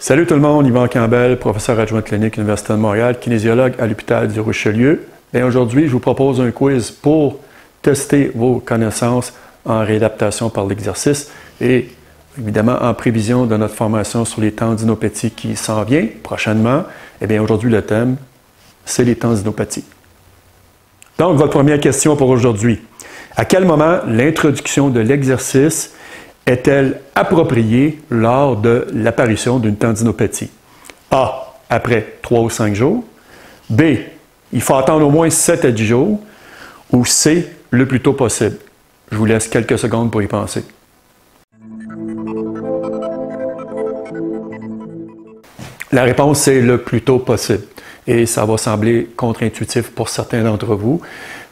Salut tout le monde, Yvan Campbell, professeur adjoint clinique Université de Montréal, kinésiologue à l'hôpital du Richelieu. Et aujourd'hui, je vous propose un quiz pour tester vos connaissances en réadaptation par l'exercice et évidemment en prévision de notre formation sur les tendinopathies qui s'en vient prochainement. Eh bien aujourd'hui, le thème, c'est les tendinopathies. Donc, votre première question pour aujourd'hui. À quel moment l'introduction de l'exercice est-elle appropriée lors de l'apparition d'une tendinopathie? A. Après 3 ou 5 jours. B. Il faut attendre au moins 7 à 10 jours. Ou C. Le plus tôt possible. Je vous laisse quelques secondes pour y penser. La réponse, c'est le plus tôt possible. Et ça va sembler contre-intuitif pour certains d'entre vous,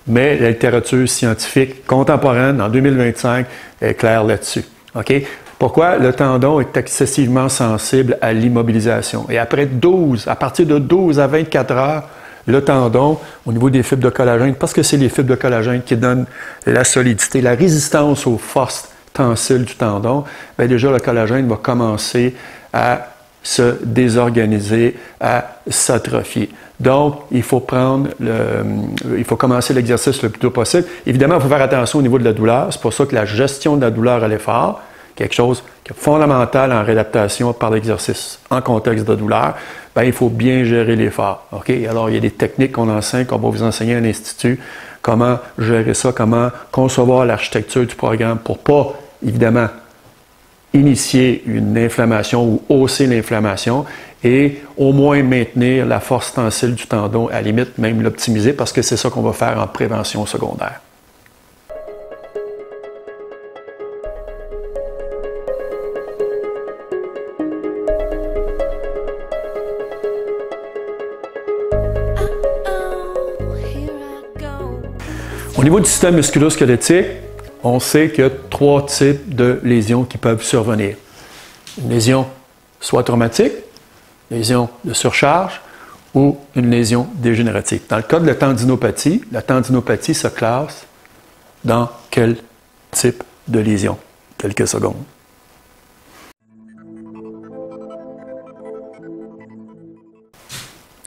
mais la littérature scientifique contemporaine en 2025 est claire là-dessus. Okay? Pourquoi? Le tendon est excessivement sensible à l'immobilisation. Et à partir de 12 à 24 heures, le tendon, au niveau des fibres de collagène, parce que c'est les fibres de collagène qui donnent la solidité, la résistance aux forces tensiles du tendon, bien déjà le collagène va commencer à se désorganiser, à s'atrophier. Donc, il faut commencer l'exercice le plus tôt possible. Évidemment, il faut faire attention au niveau de la douleur. C'est pour ça que la gestion de la douleur à l'effort, quelque chose qui est fondamental en réadaptation par l'exercice en contexte de douleur, bien, il faut bien gérer l'effort. Okay? Alors, il y a des techniques qu'on enseigne, qu'on va vous enseigner à l'Institut, comment gérer ça, comment concevoir l'architecture du programme pour pas, évidemment, initier une inflammation ou hausser l'inflammation et au moins maintenir la force tensile du tendon, à la limite même l'optimiser parce que c'est ça qu'on va faire en prévention secondaire. Au niveau du système musculo-squelettique, on sait qu'il y a 3 types de lésions qui peuvent survenir. Une lésion soit traumatique, une lésion de surcharge ou une lésion dégénérative. Dans le cas de la tendinopathie se classe dans quel type de lésion? Quelques secondes.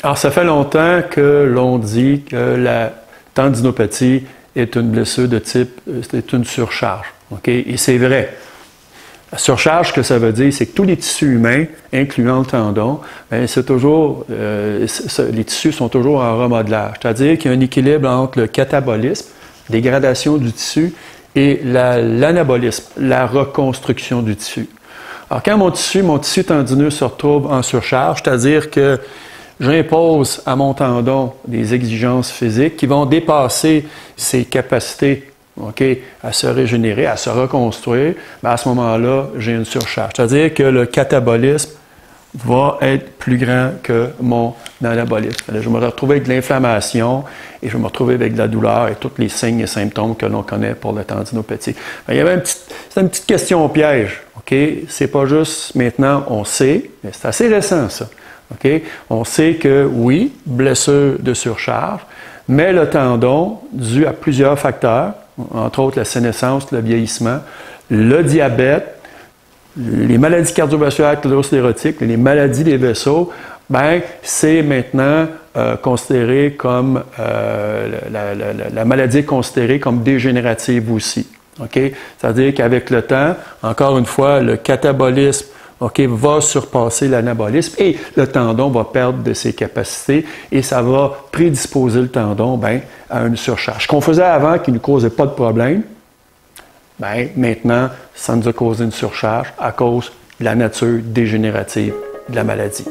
Alors, ça fait longtemps que l'on dit que la tendinopathie est une blessure de type, c'est une surcharge. Okay? Et c'est vrai. La surcharge, ce que ça veut dire, c'est que tous les tissus humains, incluant le tendon, les tissus sont toujours en remodelage. C'est-à-dire qu'il y a un équilibre entre le catabolisme, dégradation du tissu, et l'anabolisme, la reconstruction du tissu. Alors, quand mon tissu tendineux se retrouve en surcharge, c'est-à-dire que j'impose à mon tendon des exigences physiques qui vont dépasser ses capacités à se régénérer, à se reconstruire. Bien, à ce moment-là, j'ai une surcharge. C'est-à-dire que le catabolisme va être plus grand que mon anabolisme. Je vais me retrouver avec de l'inflammation et je vais me retrouver avec de la douleur et tous les signes et symptômes que l'on connaît pour la tendinopathie. Bien, il y avait c'est une petite question piège. C'est pas juste maintenant, on sait, mais c'est assez récent ça. Okay? On sait que oui, blessure de surcharge, mais le tendon, dû à plusieurs facteurs, entre autres la sénescence, le vieillissement, le diabète, les maladies cardiovasculaires sclérotiques, les maladies des vaisseaux, ben c'est maintenant considéré comme la maladie est considérée comme dégénérative aussi. Okay? C'est-à-dire qu'avec le temps, encore une fois, le catabolisme va surpasser l'anabolisme et le tendon va perdre de ses capacités et ça va prédisposer le tendon à une surcharge. Ce qu'on faisait avant qui ne nous causait pas de problème, maintenant, ça nous a causé une surcharge à cause de la nature dégénérative de la maladie.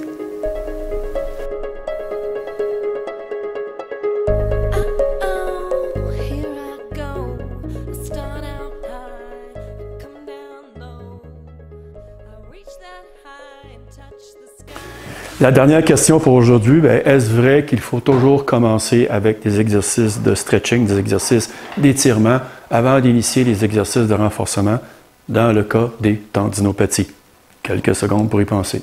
La dernière question pour aujourd'hui, est-ce vrai qu'il faut toujours commencer avec des exercices de stretching, des exercices d'étirement avant d'initier les exercices de renforcement dans le cas des tendinopathies? Quelques secondes pour y penser.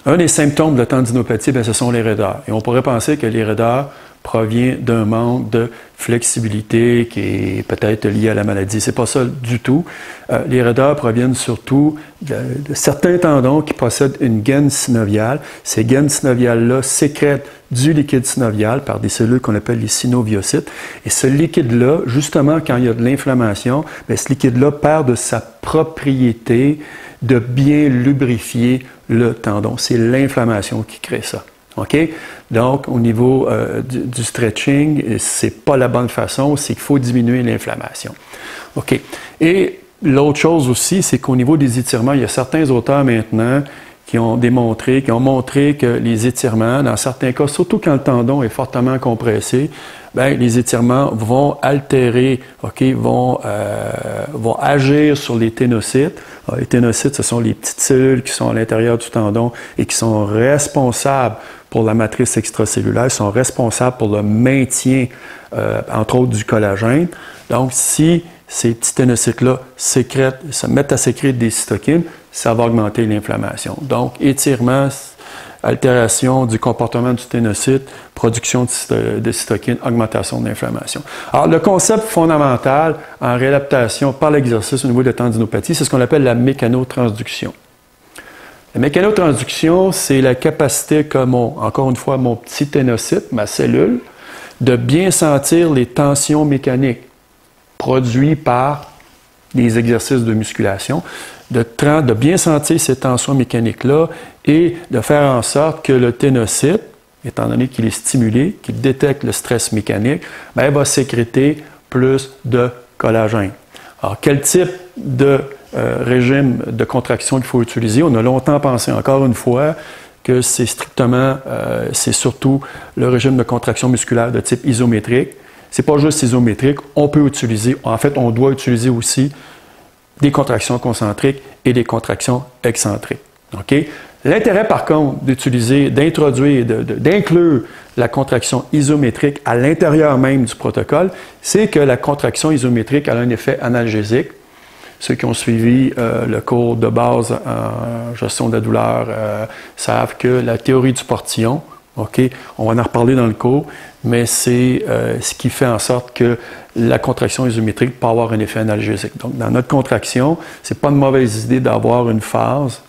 Un des symptômes de la tendinopathie, ce sont les raideurs. Et on pourrait penser que les raideurs provient d'un manque de flexibilité qui est peut-être lié à la maladie. C'est pas ça du tout. Les raideurs proviennent surtout de certains tendons qui possèdent une gaine synoviale. Ces gaines synoviales-là sécrètent du liquide synovial par des cellules qu'on appelle les synoviocytes. Et ce liquide-là, justement, quand il y a de l'inflammation, ce liquide-là perd de sa propriété de bien lubrifier le tendon. C'est l'inflammation qui crée ça. OK? Donc, au niveau du stretching, c'est pas la bonne façon, c'est qu'il faut diminuer l'inflammation. OK? Et l'autre chose aussi, c'est qu'au niveau des étirements, il y a certains auteurs maintenant qui ont montré que les étirements, dans certains cas, surtout quand le tendon est fortement compressé, les étirements vont altérer, vont agir sur les ténocytes. Alors, les ténocytes, ce sont les petites cellules qui sont à l'intérieur du tendon et qui sont responsables pour la matrice extracellulaire, sont responsables pour le maintien, entre autres, du collagène. Donc, si ces petits ténocytes-là se mettent à sécréter des cytokines, ça va augmenter l'inflammation. Donc, étirement, altération du comportement du ténocyte, production de cytokines, augmentation de l'inflammation. Alors, le concept fondamental en réadaptation par l'exercice au niveau de la tendinopathie, c'est ce qu'on appelle la mécanotransduction. La mécanotransduction, c'est la capacité que encore une fois, mon petit ténocyte, ma cellule, de bien sentir les tensions mécaniques produites par les exercices de musculation, de bien sentir ces tensions mécaniques-là et de faire en sorte que le ténocyte, étant donné qu'il est stimulé, qu'il détecte le stress mécanique, va sécréter plus de collagène. Alors, quel type de régime de contraction qu'il faut utiliser? On a longtemps pensé, encore une fois, que c'est surtout le régime de contraction musculaire de type isométrique. C'est pas juste isométrique, on doit utiliser aussi des contractions concentriques et des contractions excentriques. Okay? L'intérêt, par contre, d'inclure la contraction isométrique à l'intérieur même du protocole, c'est que la contraction isométrique a un effet analgésique. Ceux qui ont suivi le cours de base en gestion de la douleur savent que la théorie du portillon, on va en reparler dans le cours, mais c'est ce qui fait en sorte que la contraction isométrique peut avoir un effet analgésique. Donc, dans notre contraction, ce n'est pas une mauvaise idée d'avoir une phase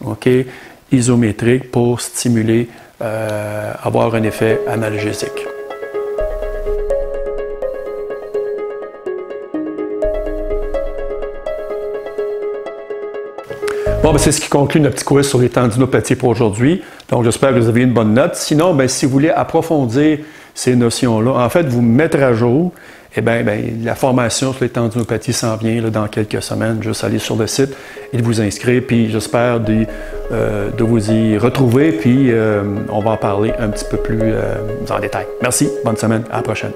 isométrique pour stimuler, avoir un effet analgésique. Bon, c'est ce qui conclut notre petit quiz sur les tendinopathies pour aujourd'hui. Donc, j'espère que vous avez une bonne note. Sinon, si vous voulez approfondir ces notions-là, en fait, vous mettre à jour, la formation sur les tendinopathies s'en vient dans quelques semaines. Juste aller sur le site et de vous inscrire. Puis, j'espère de vous y retrouver. Puis, on va en parler un petit peu plus en détail. Merci. Bonne semaine. À la prochaine.